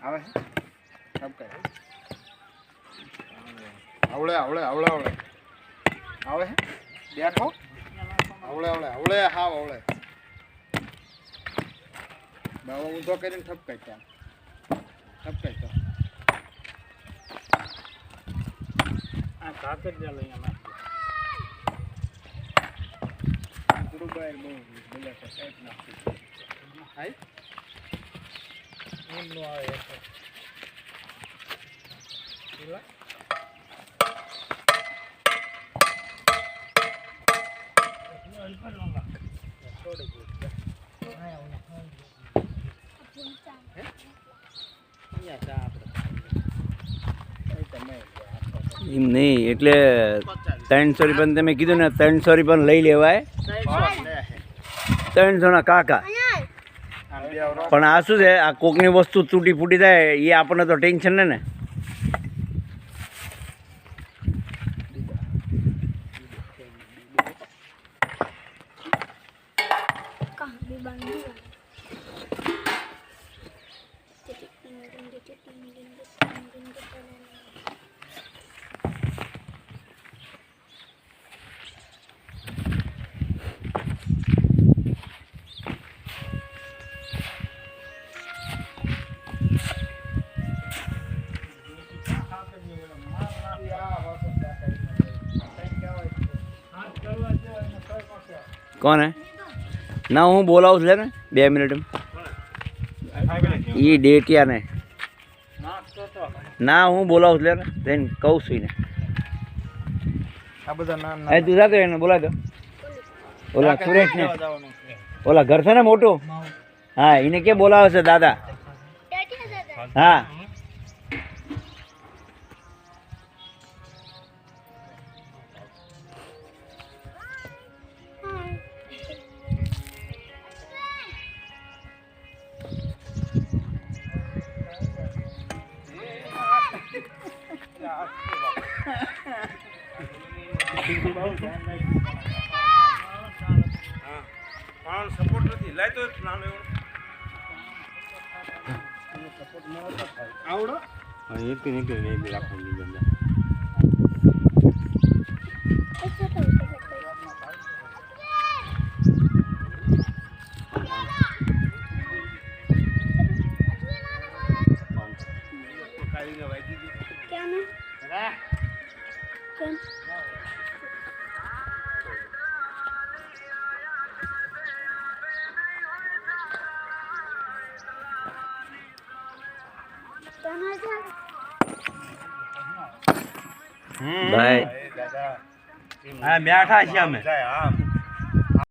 આવે સબ કઈ આવળે આવળે આવળે આવળે આવે બેઠો આવળે આવળે આવળે હાવ આવળે બાબા ઊંધો કરીને ઠપકાઈ ત્યાં ઠપકાઈ તો આ કાકર જ લઈને નાખી ગુરુ બાર બહુ બોલે તો સાઈડ નાખી હાય એમ નો આવે પેલા એમ નહીં એટલે 300 રૂપિયા તમે કીધું ને 300 રૂપિયા લઈ લેવાય 300 ના કાકા પણ આ શું છે આ કોકની વસ્તુ તૂટી ફૂટી થાય એ આપણને તો ટેન્શન ને કોને ના હું બોલાવું છું ને 2 મિનિટ એ ડેટિયા ને ના હું બોલાવું છું ને જઈને કહું છું ને આ બધા નામ તું સાથે એને બોલાવી દો ઓલા સુરેશ ને ઓલા ઘર છે ને મોટું હા એને કે બોલાવે છે દાદા હા સપોર્ટ નથી લાય તો નાનો આવડો એક નીકળી નહીં રાખવાની જગ્યા ભાઈ હા બેઠા છીએ અમે